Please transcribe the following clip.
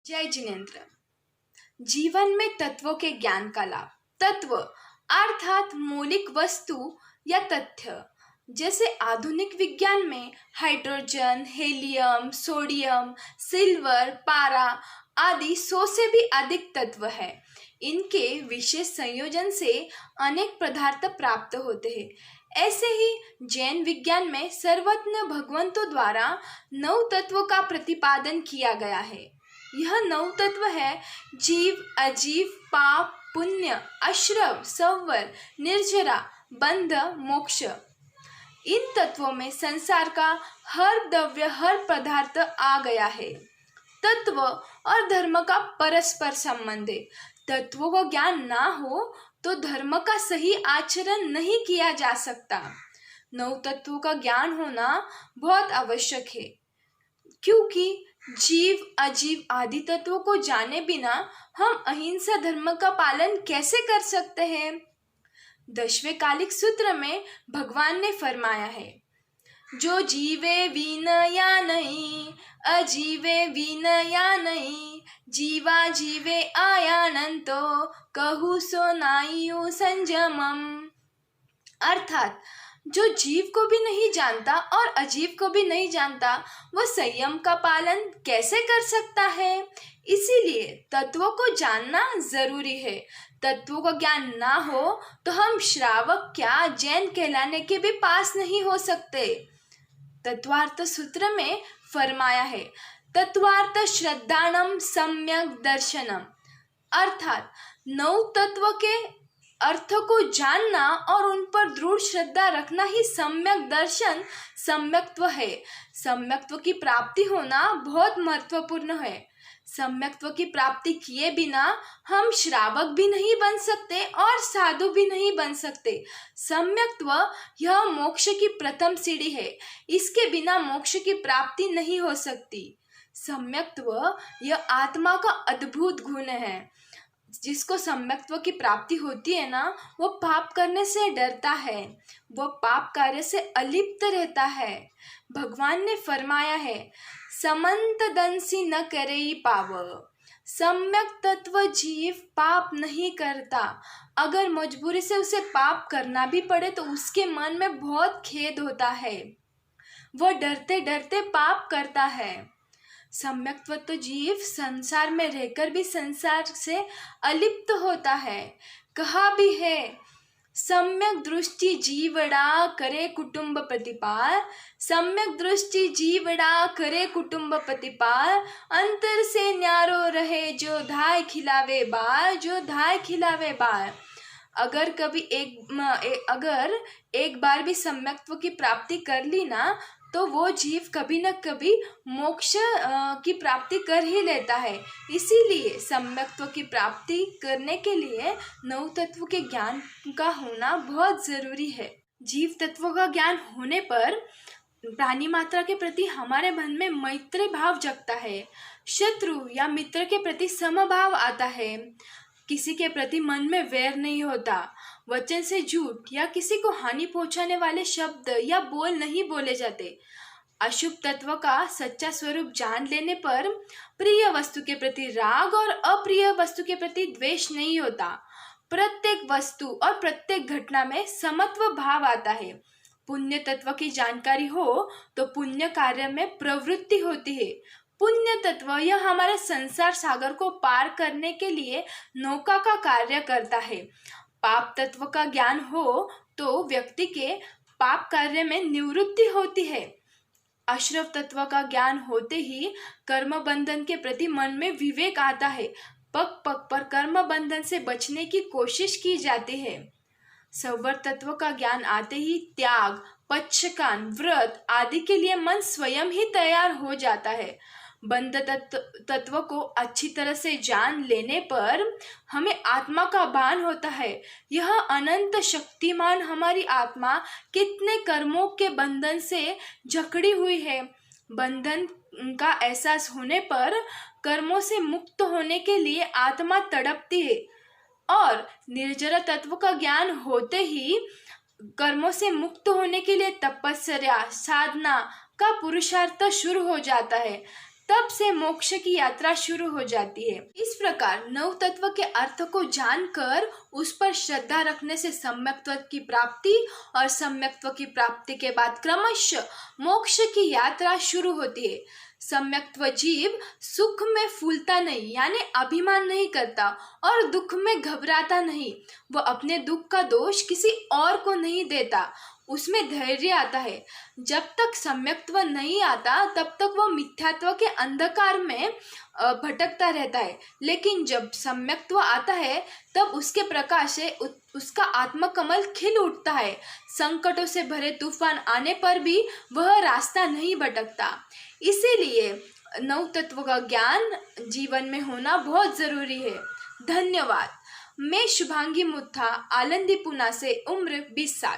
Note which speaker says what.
Speaker 1: जय जिनेन्द्र। जीवन में तत्वों के ज्ञान का लाभ। तत्व अर्थात मौलिक वस्तु या तथ्य। जैसे आधुनिक विज्ञान में हाइड्रोजन, हेलियम, सोडियम, सिल्वर, पारा आदि 100 से भी अधिक तत्व है। इनके विशेष संयोजन से अनेक पदार्थ प्राप्त होते हैं। ऐसे ही जैन विज्ञान में सर्वज्ञ भगवंतों द्वारा 9 तत्वों का प्रतिपादन किया गया है। यह 9 तत्व है: जीव, अजीव, पाप, पुण्य, अश्रव, संवर, निर्जरा, बंध, मोक्ष। इन तत्वों में संसार का हर द्रव्य, हर पदार्थ आ गया है। तत्व और धर्म का परस्पर संबंध है। तत्वों का ज्ञान ना हो तो धर्म का सही आचरण नहीं किया जा सकता। 9 तत्वों का ज्ञान होना बहुत आवश्यक है, क्योंकि जीव, अजीव आदि तत्वों को जाने बिना हम अहिंसा धर्म का पालन कैसे कर सकते हैं। 10वें कालिक सूत्र में भगवान ने फरमाया है, जो जीवे वीन या नहीं, अजीवे वीन या नहीं, जीवा जीवे आयानंतो, कहु सो नायु संयमम। अर्थात जो जीव को भी नहीं जानता और अजीव को भी नहीं जानता, वह संयम का पालन कैसे कर सकता है। इसीलिए तत्वों को जानना जरूरी है। तत्वों का ज्ञान ना हो तो हम श्रावक क्या जैन कहलाने के भी पास नहीं हो सकते। तत्वार्थ सूत्र में फरमाया है, तत्वार्थ श्रद्धानम सम्यक दर्शनम। अर्थात 9 तत्व के अर्थ को जानना और उन पर दृढ़ श्रद्धा रखना ही सम्यक दर्शन, सम्यक्त्व है। सम्यक्त्व की प्राप्ति होना बहुत महत्वपूर्ण है। सम्यक्त्व की प्राप्ति किए बिना हम श्रावक भी नहीं बन सकते और साधु भी नहीं बन सकते। सम्यक्त्व यह मोक्ष की प्रथम सीढ़ी है। इसके बिना मोक्ष की प्राप्ति नहीं हो सकती। सम्यक्त्व यह आत्मा का अद्भुत गुण है। जिसको सम्यक्त्व की प्राप्ति होती है ना, वो पाप करने से डरता है, वो पाप कार्य से अलिप्त रहता है। भगवान ने फरमाया है, समंत दंसी न करे पाव। सम्यक तत्व जीव पाप नहीं करता। अगर मजबूरी से उसे पाप करना भी पड़े तो उसके मन में बहुत खेद होता है, वह डरते डरते पाप करता है। सम्यक्त्व तो जीव संसार में रहकर भी संसार से अलिप्त होता है। कहा भी है, सम्यक दृष्टि जीवड़ा करे कुटुंब प्रतिपाल। सम्यक दृष्टि जीवड़ा करे कुटुंब प्रतिपाल। अंतर से न्यारो रहे जो धाय खिलावे बाल, जो धाय खिलावे बाल। अगर कभी अगर एक बार भी सम्यक्त्व की प्राप्ति कर ली ना, तो वो जीव कभी न कभी मोक्ष की प्राप्ति कर ही लेता है। इसीलिए सम्यक्त्व की प्राप्ति करने के लिए 9 तत्व के ज्ञान का होना बहुत जरूरी है। जीव तत्वों का ज्ञान होने पर प्राणी मात्रा के प्रति हमारे मन में मैत्री भाव जगता है। शत्रु या मित्र के प्रति समभाव आता है। किसी के प्रति मन में वैर नहीं होता। वचन से झूठ या किसी को हानि पहुंचाने वाले शब्द या बोल नहीं बोले जाते। अशुभ तत्व का सच्चा स्वरूप जान लेने पर प्रिय वस्तु के प्रति राग और अप्रिय वस्तु के प्रति द्वेष नहीं होता। प्रत्येक वस्तु और प्रत्येक घटना में समत्व भाव आता है। पुण्य तत्व की जानकारी हो तो पुण्य कार्य में प्रवृत्ति होती है। पुण्य तत्व यह हमारे संसार सागर को पार करने के लिए नौका का कार्य करता है। पाप तत्व का ज्ञान हो तो व्यक्ति के पाप कार्य में निवृत्ति होती है। अश्रव तत्व का ज्ञान होते ही कर्म बंधन के प्रति मन में विवेक आता है। पग पग पर कर्म बंधन से बचने की कोशिश की जाती है। संवर तत्व का ज्ञान आते ही त्याग, पश्चकान, व्रत आदि के लिए मन स्वयं ही तैयार हो जाता है। बंध तत्व को अच्छी तरह से जान लेने पर हमें आत्मा का भान होता है। यह अनंत शक्तिमान हमारी आत्मा कितने कर्मों के बंधन से जकड़ी हुई है। बंधन का एहसास होने पर कर्मों से मुक्त होने के लिए आत्मा तड़पती है और निर्जरा तत्व का ज्ञान होते ही कर्मों से मुक्त होने के लिए तपस्या, साधना का पुरुषार्थ शुरू हो जाता है। तब से मोक्ष की यात्रा शुरू हो जाती है। इस प्रकार नव तत्व के अर्थ को जानकर उस पर श्रद्धा रखने से सम्यक्त्व की प्राप्ति और सम्यक्त्व की प्राप्ति के बाद क्रमशः मोक्ष की यात्रा शुरू होती है। सम्यक्त्व जीव सुख में फूलता नहीं यानी अभिमान नहीं करता और दुख में घबराता नहीं। वह अपने दुख का दोष किसी और को नहीं देता, उसमें धैर्य आता है। जब तक सम्यक्त्व नहीं आता तब तक वह मिथ्यात्व के अंधकार में भटकता रहता है, लेकिन जब सम्यक्त्व आता है तब उसके प्रकाश से उसका आत्मकमल खिल उठता है। संकटों से भरे तूफान आने पर भी वह रास्ता नहीं भटकता। इसीलिए नव तत्व का ज्ञान जीवन में होना बहुत जरूरी है। धन्यवाद। मैं शुभांगी मुथा, आलंदी, पुणे से, उम्र 20 साल।